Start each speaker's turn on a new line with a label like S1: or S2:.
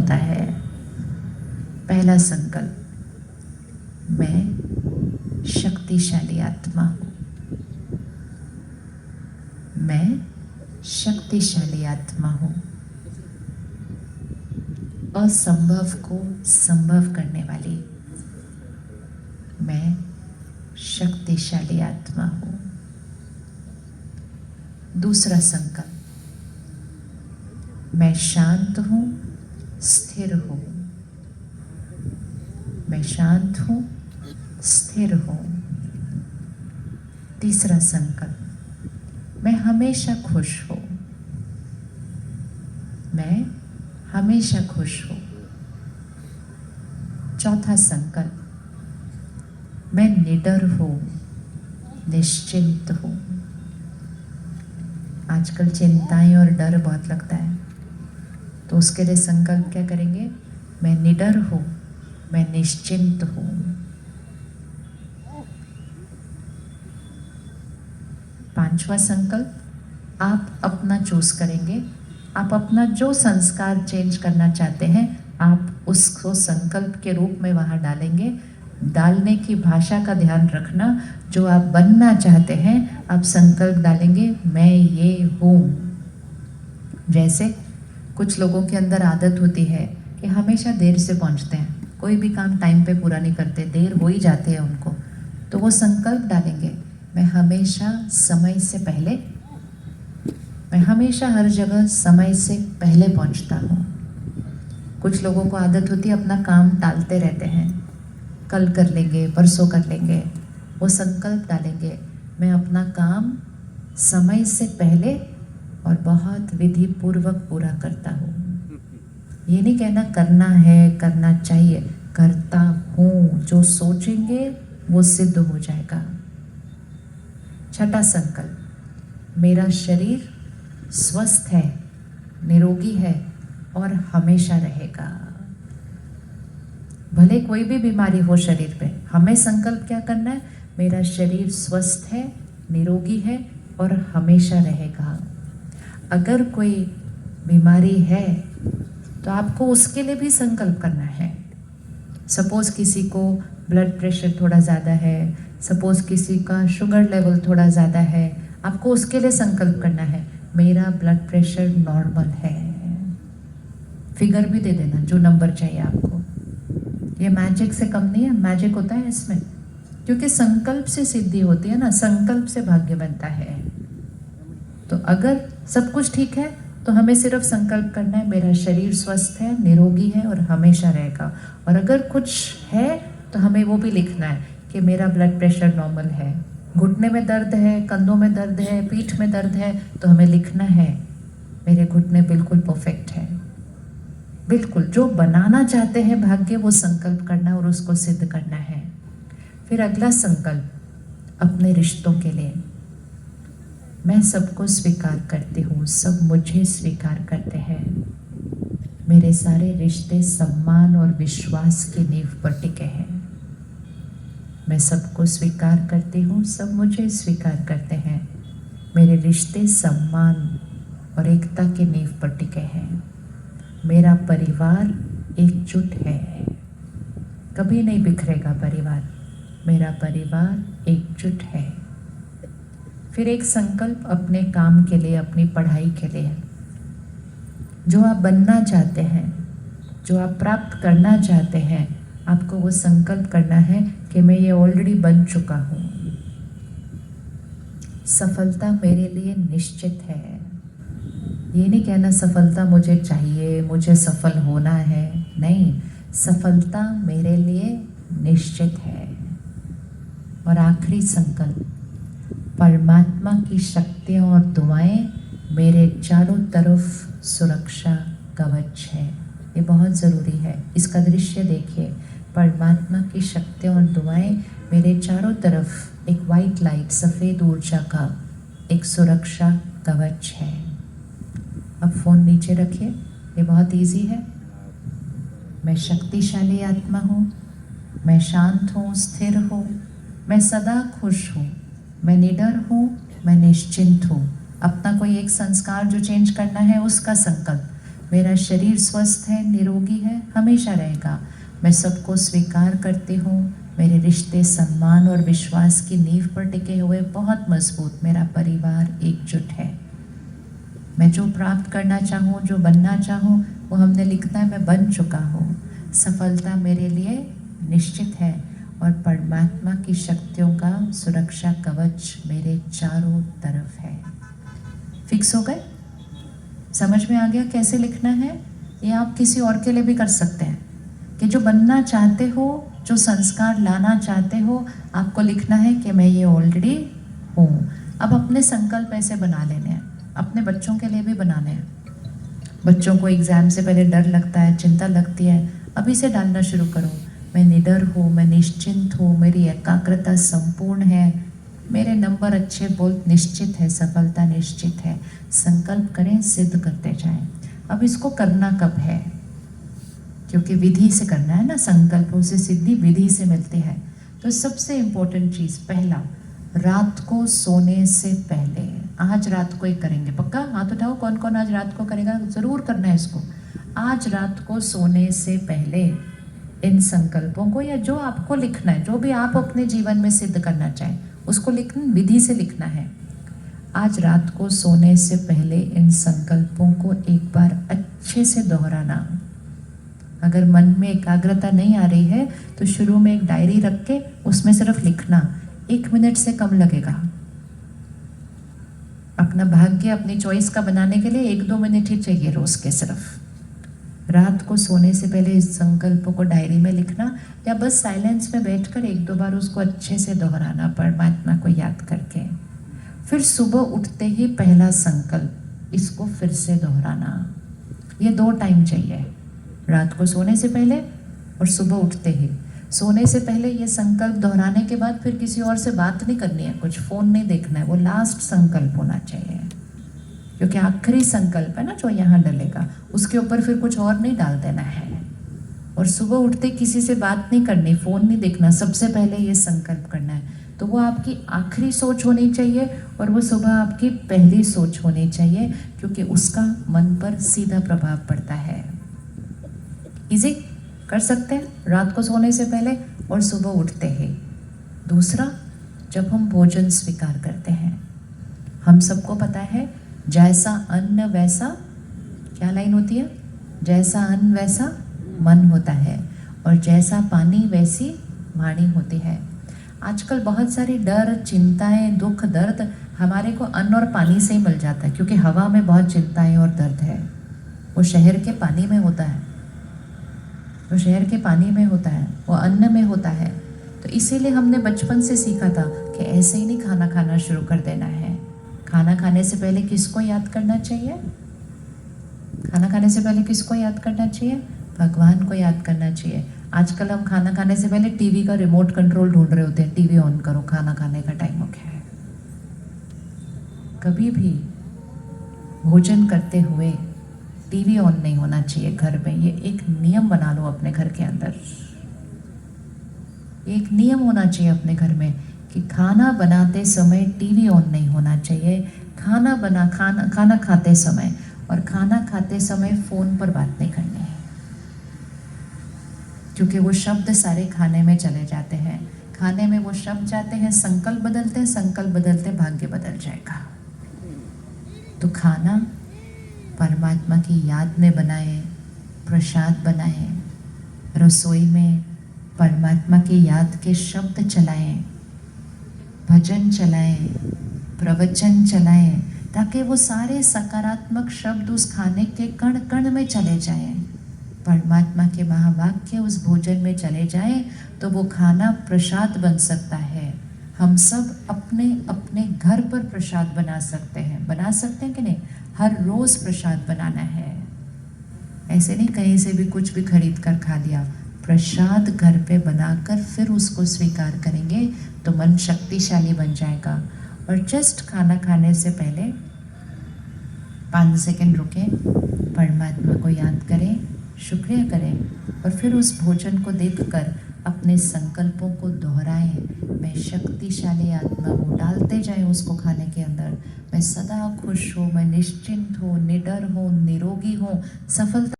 S1: होता है। पहला संकल्प, मैं शक्तिशाली आत्मा हूँ। मैं शक्तिशाली आत्मा हूँ। असंभव को संभव करने वाली मैं शक्तिशाली आत्मा हूँ। दूसरा संकल्प, मैं शांत हूँ, स्थिर हूँ। मैं शांत हूँ, स्थिर हूँ। तीसरा संकल्प, मैं हमेशा खुश हूँ। मैं हमेशा खुश हूँ। चौथा संकल्प, मैं निडर हूँ, निश्चिंत हूँ। आजकल चिंताएं और डर बहुत लगता है, तो उसके लिए संकल्प क्या करेंगे? मैं निडर हूँ, मैं निश्चिंत हूँ। पांचवा संकल्प, आप अपना चूज करेंगे। आप अपना जो संस्कार चेंज करना चाहते हैं, आप उसको संकल्प के रूप में वहाँ डालेंगे। डालने की भाषा का ध्यान रखना। जो आप बनना चाहते हैं, आप संकल्प डालेंगे, मैं ये हूँ। जैसे कुछ लोगों के अंदर आदत होती है कि हमेशा देर से पहुँचते हैं, कोई भी काम टाइम पे पूरा नहीं करते, देर हो ही जाते हैं उनको। तो वो संकल्प डालेंगे, मैं हमेशा समय से पहले, मैं हमेशा हर जगह समय से पहले पहुंचता हूँ। कुछ लोगों को आदत होती है अपना काम टालते रहते हैं, कल कर लेंगे, परसों कर लेंगे। वो संकल्प डालेंगे, मैं अपना काम समय से पहले और बहुत विधि पूर्वक पूरा करता हूँ। ये नहीं कहना करना है, करना चाहिए, करता हूँ। जो सोचेंगे वो सिद्ध हो जाएगा। छठा संकल्प, मेरा शरीर स्वस्थ है, निरोगी है और हमेशा रहेगा। भले कोई भी बीमारी हो शरीर पे, हमें संकल्प क्या करना है? मेरा शरीर स्वस्थ है, निरोगी है और हमेशा रहेगा। अगर कोई बीमारी है तो आपको उसके लिए भी संकल्प करना है। सपोज किसी को ब्लड प्रेशर थोड़ा ज़्यादा है, सपोज किसी का शुगर लेवल थोड़ा ज़्यादा है, आपको उसके लिए संकल्प करना है, मेरा ब्लड प्रेशर नॉर्मल है। फिगर भी दे देना जो नंबर चाहिए आपको। ये मैजिक से कम नहीं है, मैजिक होता है इसमें, क्योंकि संकल्प से सिद्धि होती है ना, संकल्प से भाग्य बनता है। तो अगर सब कुछ ठीक है तो हमें सिर्फ संकल्प करना है, मेरा शरीर स्वस्थ है, निरोगी है और हमेशा रहेगा। और अगर कुछ है तो हमें वो भी लिखना है कि मेरा ब्लड प्रेशर नॉर्मल है, घुटने में दर्द है, कंधों में दर्द है, पीठ में दर्द है, तो हमें लिखना है मेरे घुटने बिल्कुल परफेक्ट है। बिल्कुल जो बनाना चाहते हैं भाग्य, वो संकल्प करना और उसको सिद्ध करना है। फिर अगला संकल्प, अपने रिश्तों के लिए, मैं सबको स्वीकार करती हूँ, सब मुझे स्वीकार करते हैं। मेरे सारे रिश्ते सम्मान और विश्वास की नींव पर टिके हैं। मैं सबको स्वीकार करती हूँ, सब मुझे स्वीकार करते हैं। मेरे रिश्ते सम्मान और एकता की नींव पर टिके हैं। मेरा परिवार एकजुट है, कभी नहीं बिखरेगा परिवार। मेरा परिवार एकजुट है। फिर एक संकल्प अपने काम के लिए, अपनी पढ़ाई के लिए, जो आप बनना चाहते हैं, जो आप प्राप्त करना चाहते हैं, आपको वो संकल्प करना है कि मैं ये ऑलरेडी बन चुका हूँ। सफलता मेरे लिए निश्चित है। ये नहीं कहना सफलता मुझे चाहिए, मुझे सफल होना है, नहीं, सफलता मेरे लिए निश्चित है। और आखिरी संकल्प, परमात्मा की शक्तियाँ और दुआएं मेरे चारों तरफ सुरक्षा कवच है। ये बहुत ज़रूरी है। इसका दृश्य देखिए, परमात्मा की शक्तियाँ और दुआएं मेरे चारों तरफ एक वाइट लाइट, सफ़ेद ऊर्जा का एक सुरक्षा कवच है। अब फ़ोन नीचे रखिए, ये बहुत इजी है। मैं शक्तिशाली आत्मा हूँ, मैं शांत हूँ, स्थिर हूँ, मैं सदा खुश हूँ, मैं निडर हूँ, मैं निश्चिंत हूँ। अपना कोई एक संस्कार जो चेंज करना है उसका संकल्प, मेरा शरीर स्वस्थ है, निरोगी है, हमेशा रहेगा। मैं सबको स्वीकार करती हूँ। मेरे रिश्ते सम्मान और विश्वास की नींव पर टिके हुए बहुत मजबूत। मेरा परिवार एकजुट है। मैं जो प्राप्त करना चाहूँ, जो बनना चाहूँ, वो हमने लिखना है, मैं बन चुका हूँ। सफलता मेरे लिए निश्चित है और परमात्मा की शक्तियों का सुरक्षा कवच मेरे चारों तरफ है। फिक्स हो गए? समझ में आ गया कैसे लिखना है? ये आप किसी और के लिए भी कर सकते हैं कि जो बनना चाहते हो, जो संस्कार लाना चाहते हो, आपको लिखना है कि मैं ये ऑलरेडी हूँ। अब अपने संकल्प ऐसे बना लेने हैं, अपने बच्चों के लिए भी बनाने हैं। बच्चों को एग्ज़ाम से पहले डर लगता है, चिंता लगती है, अभी से डालना शुरू करो। मैं निडर हूँ, मैं निश्चिंत हूँ, मेरी एकाग्रता संपूर्ण है, मेरे नंबर अच्छे बहुत निश्चित है, सफलता निश्चित है। संकल्प करें, सिद्ध करते जाएं। अब इसको करना कब है? क्योंकि विधि से करना है ना, संकल्पों से सिद्धि विधि से मिलती है। तो सबसे इम्पोर्टेंट चीज़, पहला, रात को सोने से पहले, आज रात को ही करेंगे पक्का? हाथ उठाओ, कौन कौन आज रात को करेगा? ज़रूर करना है इसको। आज रात को सोने से पहले इन संकल्पों को, या जो आपको लिखना है, जो भी आप अपने जीवन में सिद्ध करना चाहें, उसको लिखना, विधि से लिखना है। आज रात को सोने से पहले इन संकल्पों को एक बार अच्छे से दोहराना। अगर मन में एकाग्रता नहीं आ रही है तो शुरू में एक डायरी रख के उसमें सिर्फ लिखना, 1 मिनट से कम लगेगा। अपना भाग्य अपनी चॉइस का बनाने के लिए 1-2 मिनट ही चाहिए रोज के। सिर्फ रात को सोने से पहले इस संकल्पों को डायरी में लिखना, या बस साइलेंस में बैठकर 1-2 बार उसको अच्छे से दोहराना, परमात्मा को याद करके। फिर सुबह उठते ही पहला संकल्प, इसको फिर से दोहराना। ये 2 टाइम चाहिए, रात को सोने से पहले और सुबह उठते ही। सोने से पहले ये संकल्प दोहराने के बाद फिर किसी और से बात नहीं करनी है, कुछ फ़ोन नहीं देखना है, वो लास्ट संकल्प होना चाहिए, क्योंकि आखिरी संकल्प है ना जो यहाँ डलेगा, उसके ऊपर फिर कुछ और नहीं डाल देना है। और सुबह उठते किसी से बात नहीं करनी, फ़ोन नहीं देखना, सबसे पहले ये संकल्प करना है। तो वो आपकी आखिरी सोच होनी चाहिए और वो सुबह आपकी पहली सोच होनी चाहिए, क्योंकि उसका मन पर सीधा प्रभाव पड़ता है। इजी कर सकते हैं, रात को सोने से पहले और सुबह उठते ही। दूसरा, जब हम भोजन स्वीकार करते हैं, हम सबको पता है, जैसा अन्न वैसा, क्या लाइन होती है? जैसा अन्न वैसा मन होता है, और जैसा पानी वैसी वाणी होती है। आजकल बहुत सारी डर, चिंताएं, दुख, दर्द हमारे को अन्न और पानी से ही मिल जाता है, क्योंकि हवा में बहुत चिंताएं और दर्द है। वो शहर के पानी में होता है, वो शहर के पानी में होता है, वो अन्न में होता है। तो इसीलिए हमने बचपन से सीखा था कि ऐसे ही नहीं खाना खाना शुरू कर देना है। खाना खाने से पहले किसको याद करना चाहिए? खाना खाने से पहले किसको याद करना चाहिए? भगवान को याद करना चाहिए। आजकल हम खाना खाने से पहले टीवी का रिमोट कंट्रोल ढूंढ रहे होते हैं, टीवी ऑन करो, खाना खाने का टाइम हो गया है। कभी भी भोजन करते हुए टीवी ऑन नहीं होना चाहिए घर में। ये एक नियम बना लो अपने घर के अंदर। एक नियम होना चाहिए अपने घर में कि खाना बनाते समय टीवी ऑन नहीं होना चाहिए। खाना खाते समय और खाना खाते समय फ़ोन पर बात नहीं करनी है, क्योंकि वो शब्द सारे खाने में चले जाते हैं। खाने में वो शब्द जाते हैं, संकल्प बदलते हैं, संकल्प बदलते भाग्य बदल जाएगा। तो खाना परमात्मा की याद में बनाए, प्रसाद बनाए, रसोई में परमात्मा की याद के शब्द चलाएं, भजन चलाएं, प्रवचन चलाएं, ताकि वो सारे सकारात्मक शब्द उस खाने के कण कण में चले जाएं, परमात्मा के महावाक्य उस भोजन में चले जाएं, तो वो खाना प्रसाद बन सकता है। हम सब अपने अपने घर पर प्रसाद बना सकते हैं कि नहीं? हर रोज़ प्रसाद बनाना है, ऐसे नहीं कहीं से भी कुछ भी खरीद कर खा लिया। प्रसाद घर पे बनाकर फिर उसको स्वीकार करेंगे तो मन शक्तिशाली बन जाएगा। और जस्ट खाना खाने से पहले 5 सेकंड रुकें, परमात्मा को याद करें, शुक्रिया करें, और फिर उस भोजन को देखकर अपने संकल्पों को दोहराएं। मैं शक्तिशाली आत्मा हूँ, डालते जाएं उसको खाने के अंदर। मैं सदा खुश हूँ, मैं निश्चिंत हूँ, निडर हूँ, निरोगी हूँ, सफलता